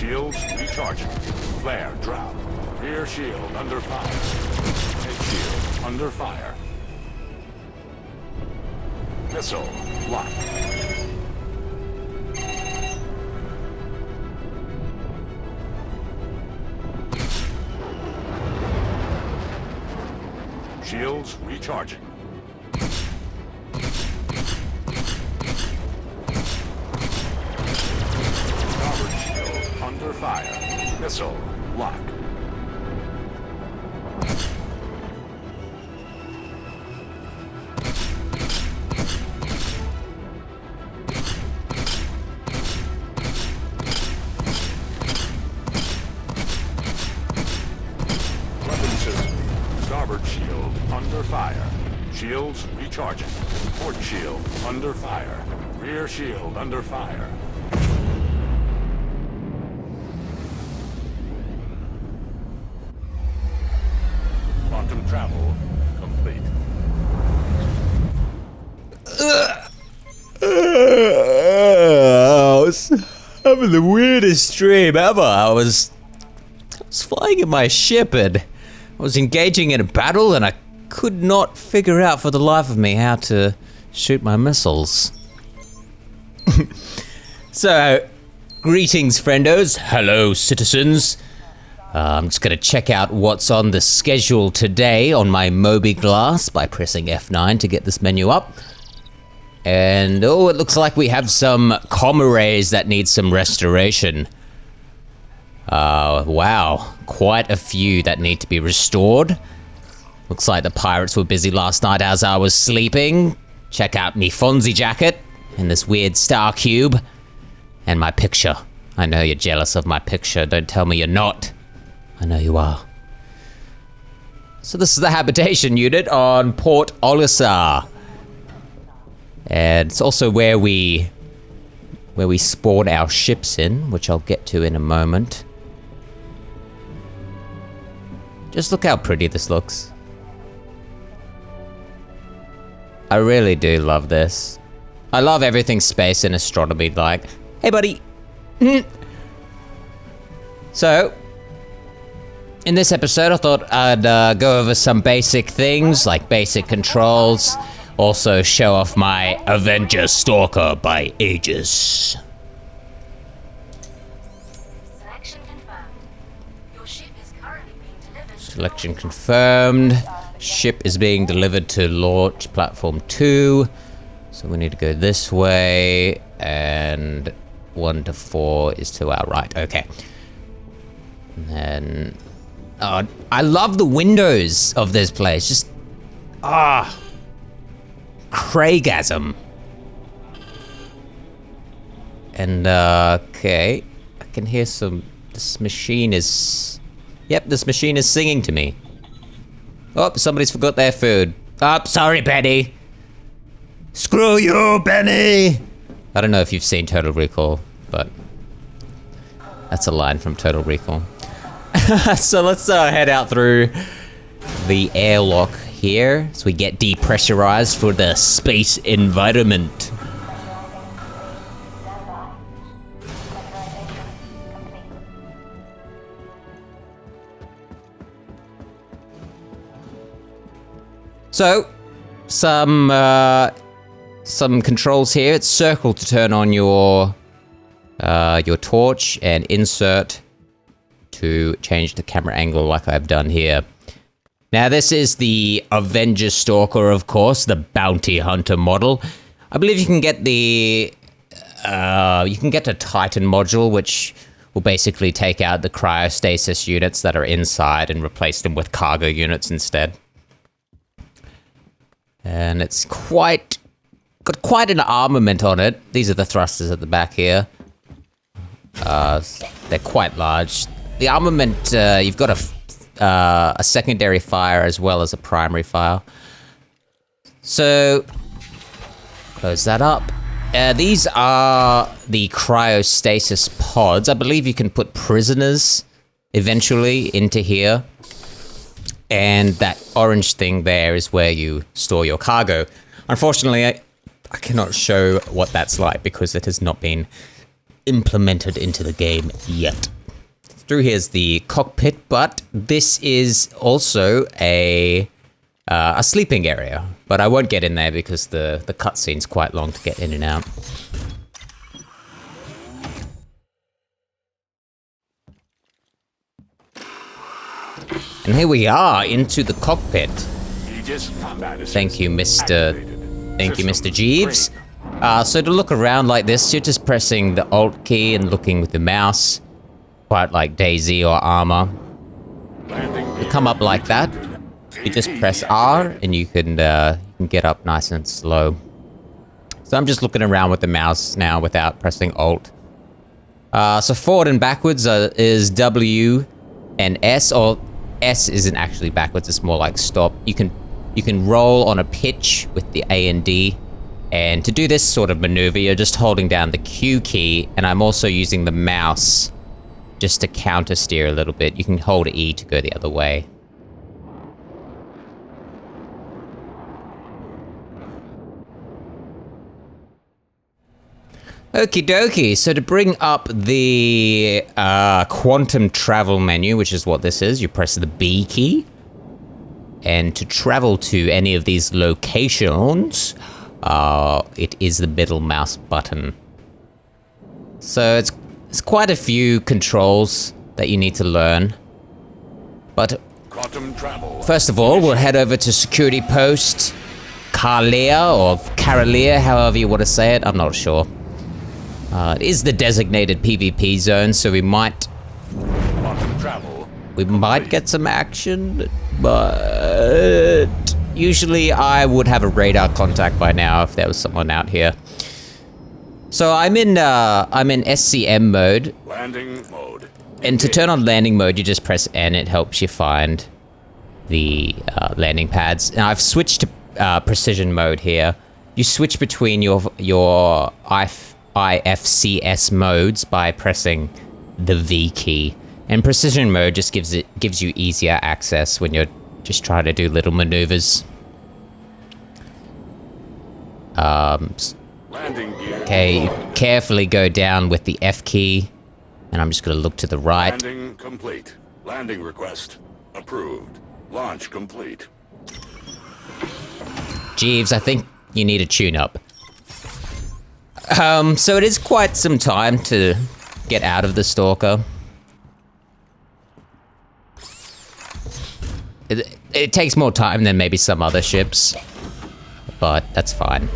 Shields recharging. Flare drop. Rear shield under fire. Mid shield under fire. Missile lock. Shields recharging. Starboard shield under fire. Missile lock. Weapon system. Starboard shield under fire. Shields recharging. Port shield under fire. Rear shield under fire. Quantum travel complete. I was having the weirdest dream ever. I was flying in my ship and I was engaging in a battle and I could not figure out for the life of me how to shoot my missiles. So, greetings friendos, hello citizens. I'm just gonna check out what's on the schedule today on my Moby Glass by pressing F9 to get this menu up. And oh, it looks like we have some comrades that need some restoration. Wow, quite a few that need to be restored. Looks like the pirates were busy last night as I was sleeping. Check out me Fonzie jacket and this weird star cube. And my picture. I know you're jealous of my picture, don't tell me you're not. I know you are. So this is the habitation unit on Port Olisar. And it's also where we spawn our ships in, which I'll get to in a moment. Just look how pretty this looks. I really do love this. I love everything space and astronomy like. Hey buddy! So, in this episode I thought I'd go over some basic things, like basic controls. Also show off my Avenger Stalker by Aegis. Selection confirmed. Your ship is currently being delivered. Selection confirmed. Ship is being delivered to launch platform 2. So we need to go this way, and 1 to 4 is to our right. Okay. And then, I love the windows of this place. Just, Craigasm. And, okay. I can hear this machine is... Yep, this machine is singing to me. Oh, somebody's forgot their food. Oh, sorry, Benny. Screw you, Benny! I don't know if you've seen Total Recall, but... That's a line from Total Recall. So let's head out through the airlock here, so we get depressurized for the space environment. So, some controls here. It's circle to turn on your torch, and insert to change the camera angle like I've done here. Now this is the Avenger Stalker, of course, the Bounty Hunter model. I believe you can get the Titan module, which will basically take out the cryostasis units that are inside and replace them with cargo units instead. And it's got quite an armament on it. These are the thrusters at the back here. They're quite large. The armament, you've got a secondary fire as well as a primary fire. So, close that up. These are the cryostasis pods. I believe you can put prisoners eventually into here. And that orange thing there is where you store your cargo. Unfortunately, I cannot show what that's like because it has not been implemented into the game yet. Through here's the cockpit, but this is also a sleeping area. But I won't get in there because the cutscene's quite long to get in and out. And here we are into the cockpit. Thank you, Mr. Jeeves. So to look around like this, you're just pressing the Alt key and looking with the mouse, quite like DayZ or Armor. You come up like that. You just press R, and you can get up nice and slow. So I'm just looking around with the mouse now without pressing Alt. So forward and backwards is W and S, or S isn't actually backwards, it's more like stop. You can roll on a pitch with the A and D, and to do this sort of maneuver, you're just holding down the Q key, and I'm also using the mouse just to counter steer a little bit. You can hold E to go the other way. Okie dokie, so to bring up the quantum travel menu, which is what this is, you press the B key. And to travel to any of these locations, it is the middle mouse button. So it's quite a few controls that you need to learn. But first of all, we'll head over to security post Karlia, or Karalia, however you want to say it, I'm not sure. It is the designated PvP zone, so we might get some action, but usually I would have a radar contact by now if there was someone out here. So I'm in SCM mode. Landing mode. And to turn on landing mode, you just press N. It helps you find the landing pads. And I've switched to precision mode here. You switch between your IFCS modes by pressing the V key. And precision mode just gives you easier access when you're just trying to do little maneuvers. Okay, carefully go down with the F key, and I'm just gonna look to the right. Landing complete. Landing request approved. Launch complete. Jeeves, I think you need a tune-up. So it is quite some time to get out of the Stalker. It takes more time than maybe some other ships, but that's fine,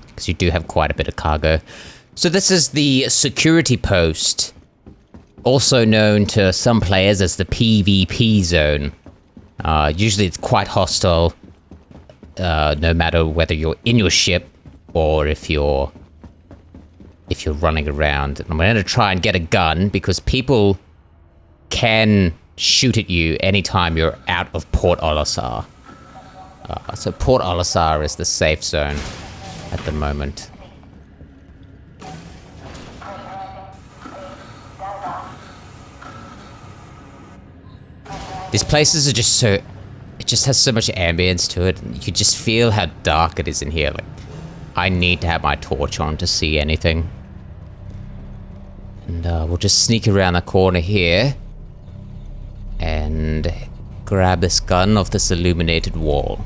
because you do have quite a bit of cargo. So this is the security post, also known to some players as the PvP zone. Usually it's quite hostile, no matter whether you're in your ship or if you're running around. And I'm going to try and get a gun, because people can shoot at you anytime you're out of Port Olisar. So Port Olisar is the safe zone at the moment. These places are just so... It just has so much ambience to it. You can just feel how dark it is in here. Like, I need to have my torch on to see anything. And we'll just sneak around the corner here and grab this gun off this illuminated wall.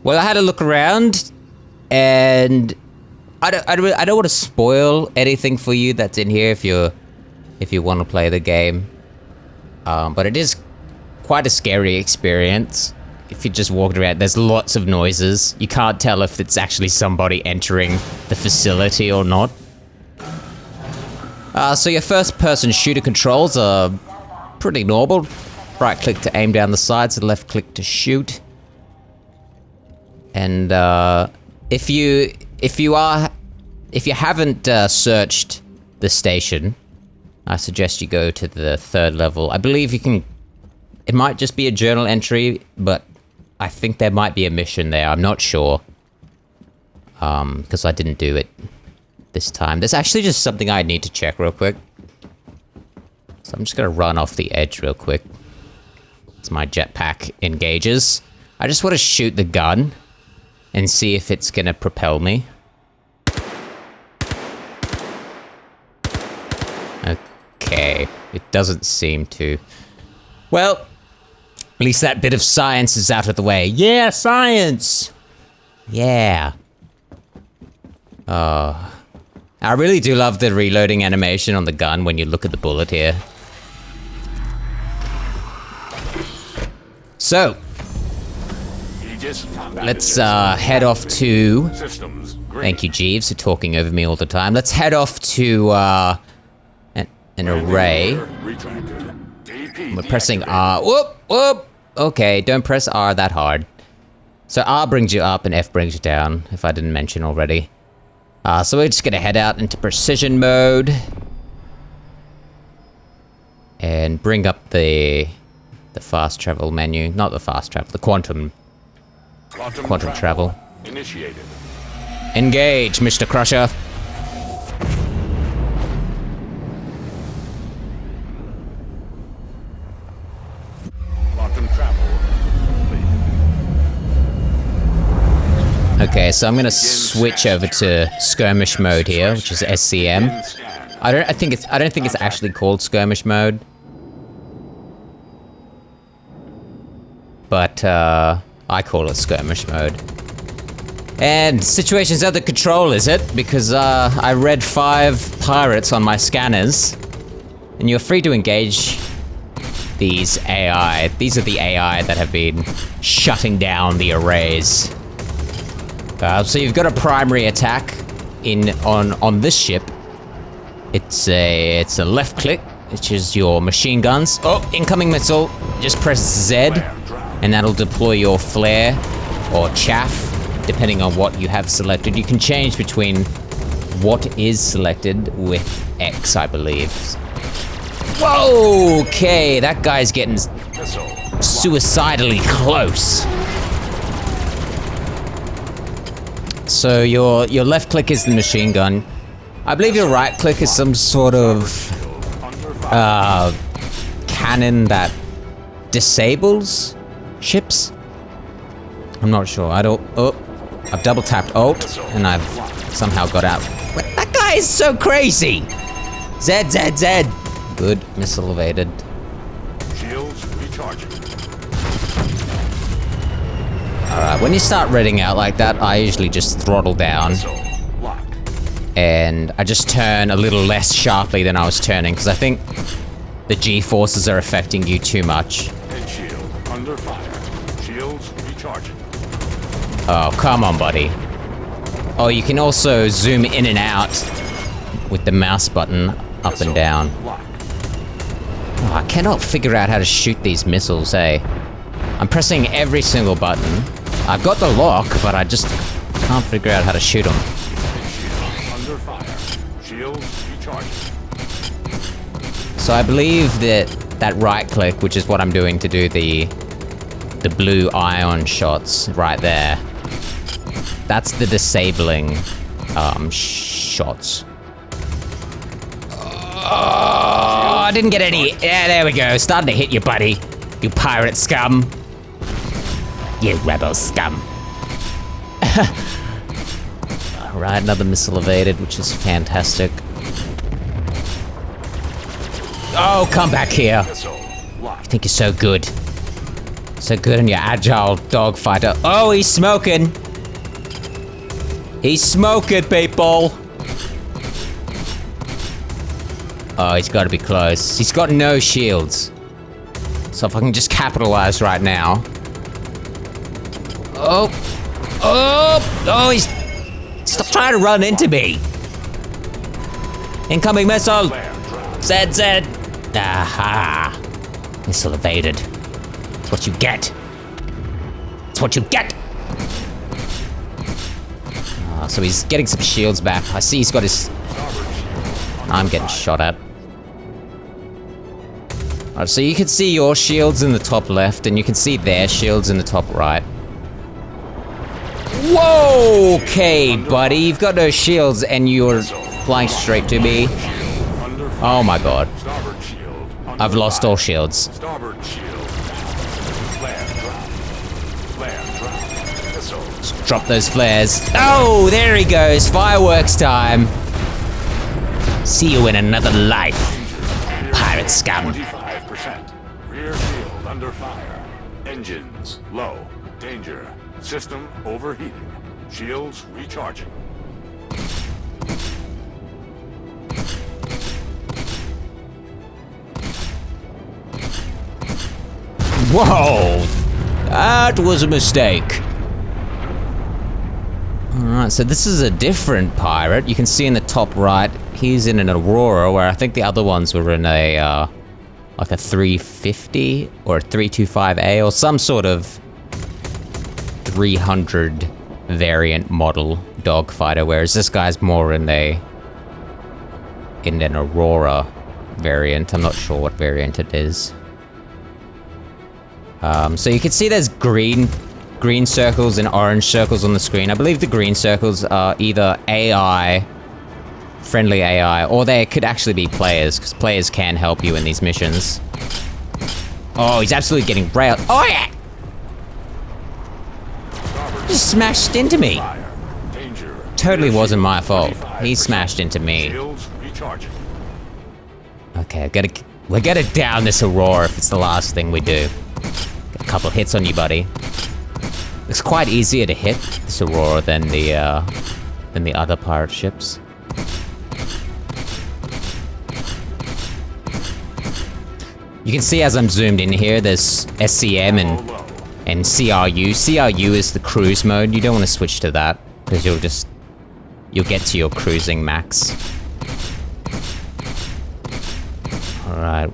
Well, I had a look around, and I don't want to spoil anything for you that's in here if you want to play the game. But it is quite a scary experience. If you just walk around, there's lots of noises. You can't tell if it's actually somebody entering the facility or not. So your first-person shooter controls are pretty normal. Right-click to aim down the sides, and left-click to shoot. And if you haven't searched the station, I suggest you go to the 3rd level. I believe you can... It might just be a journal entry, but I think there might be a mission there. I'm not sure. Because I didn't do it this time. There's actually just something I need to check real quick. So I'm just gonna run off the edge real quick. As my jetpack engages. I just want to shoot the gun. and see if it's gonna propel me. Okay, it doesn't seem to. Well, at least that bit of science is out of the way. Yeah, science! Yeah. Oh. I really do love the reloading animation on the gun when you look at the bullet here. So, let's head off to... Thank you, Jeeves, for talking over me all the time. Let's head off to an array. We're pressing R. Whoop, whoop. Okay, don't press R that hard. So R brings you up and F brings you down, if I didn't mention already. So we're just gonna head out into precision mode. And bring up the fast travel menu. Not the fast travel, the quantum travel. Initiated. Engage, Mr. Crusher. Quantum travel complete. Okay, so I'm gonna switch over to skirmish mode here, which is SCM. I don't think it's actually called skirmish mode. But I call it skirmish mode. And situation's under control, is it? Because I read 5 pirates on my scanners. And you're free to engage these AI. These are the AI that have been shutting down the arrays. So you've got a primary attack on this ship. It's a left click, which is your machine guns. Oh, incoming missile. Just press Z, and that'll deploy your flare or chaff, depending on what you have selected. You can change between what is selected with X, I believe. Whoa, okay, that guy's getting suicidally close. So your left click is the machine gun. I believe your right click is some sort of cannon that disables ships. I'm not sure. I've double tapped Alt and I've somehow got out. That guy is so crazy. Z Z Z. Good, missile evaded. Shields recharging. Alright, when you start reading out like that, I usually just throttle down. And I just turn a little less sharply than I was turning, because I think the G-forces are affecting you too much. Head shield under fire. Shields recharging. Oh, come on, buddy. Oh, you can also zoom in and out with the mouse button up and down. Oh, I cannot figure out how to shoot these missiles, eh? I'm pressing every single button. I've got the lock, but I just can't figure out how to shoot them. Under fire. Shields recharging. So I believe that right click, which is what I'm doing to do the blue ion shots right there, that's the disabling shots. Oh, I didn't get any. Yeah, there we go. Starting to hit you, buddy. You pirate scum. You rebel scum. Alright, another missile evaded, which is fantastic. Oh, come back here. You think you're so good. So good in your agile dogfighter. Oh, he's smoking. He's smoking, people. Oh, he's got to be close. He's got no shields. So if I can just capitalize right now. Oh. Oh. Oh, he's... Stop trying to run into me. Incoming missile. Z. Aha. Missile evaded. That's what you get. That's what you get. So he's getting some shields back. I see he's got his... I'm getting shot at. Alright, so you can see your shields in the top left, and you can see their shields in the top right. Whoa! Okay, buddy, you've got no shields, and you're flying straight to me. Oh my god. I've lost all shields. Starboard shield. Flare drop. Flare drop. Missiles drop those flares. Oh, there he goes. Fireworks time. See you in another life, pirate scum. 25%. Rear shield under fire. Engines low. Danger. System overheating. Shields recharging. Whoa! That was a mistake. Alright, so this is a different pirate. You can see in the top right, he's in an Aurora, where I think the other ones were in a, like a 350 or a 325A or some sort of 300 variant model dogfighter, whereas this guy's more in an Aurora variant. I'm not sure what variant it is. So you can see there's green circles and orange circles on the screen. I believe the green circles are either AI, friendly AI, or they could actually be players, because players can help you in these missions. Oh, he's absolutely getting railed. Oh yeah! He smashed into me. Totally wasn't my fault. He smashed into me. Okay, we gotta down this Aurora if it's the last thing we do. Get a couple hits on you, buddy. It's quite easier to hit this Aurora than the other pirate ships. You can see as I'm zoomed in here, there's SCM and CRU. CRU is the cruise mode. You don't want to switch to that because you'll get to your cruising max. All right,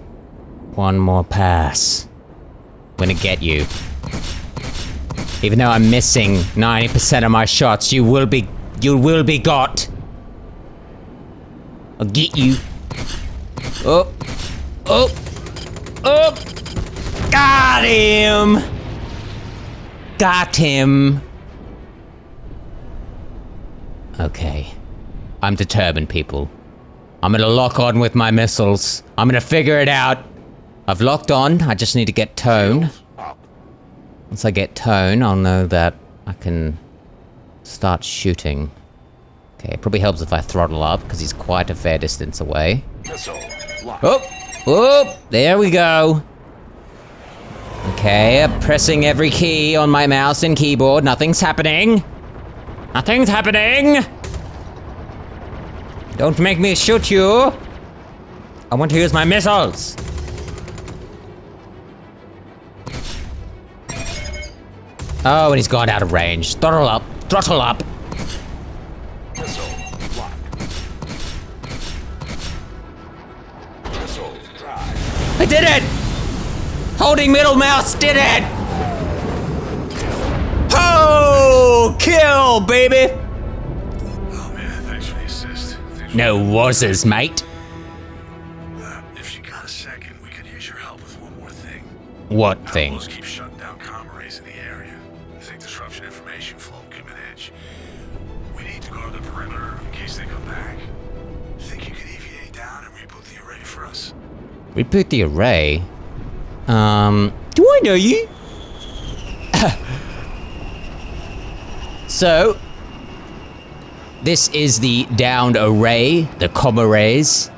one more pass. I'm gonna get you. Even though I'm missing 90% of my shots, you will be got. I'll get you. Oh, oh, oh! Got him! Got him! Okay. I'm determined, people. I'm gonna lock on with my missiles. I'm gonna figure it out. I've locked on, I just need to get tone. Once I get tone, I'll know that I can start shooting. Okay, it probably helps if I throttle up, because he's quite a fair distance away. Oh! Oh! There we go! Okay, pressing every key on my mouse and keyboard. Nothing's happening! Nothing's happening! Don't make me shoot you! I want to use my missiles! Oh, and he's gone out of range. Throttle up! Throttle up! I did it! Holding middle mouse did it! Oh, kill, baby! Oh man, thanks for the assist. No wuzzes, mate. If you got a second, we could use your help with one more thing. What thing? Outlaws keep shutting down comm arrays in the area. I think disruption information flow give an edge. We need to guard the perimeter in case they come back. Think you could EVA down and reboot the array for us? Reboot the array? Do I know you? So, this is the downed array, the comm arrays,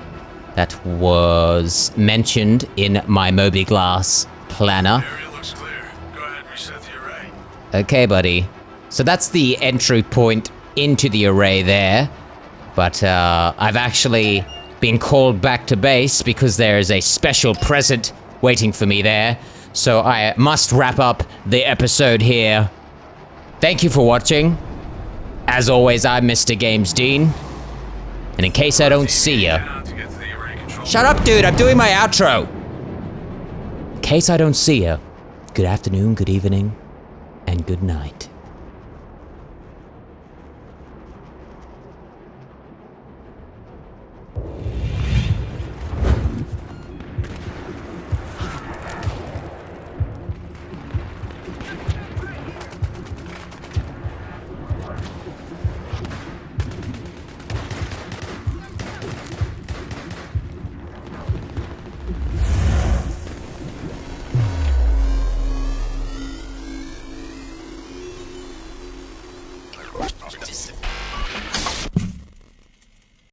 that was mentioned in my Moby Glass planner. Area looks clear. Go ahead and reset the array. Okay, buddy. So that's the entry point into the array there. But I've actually been called back to base because there is a special present waiting for me there. So I must wrap up the episode here. Thank you for watching. As always, I'm Mrgamesdean. And in case I don't see ya... Shut up, dude! I'm doing my outro! In case I don't see ya, good afternoon, good evening, and good night.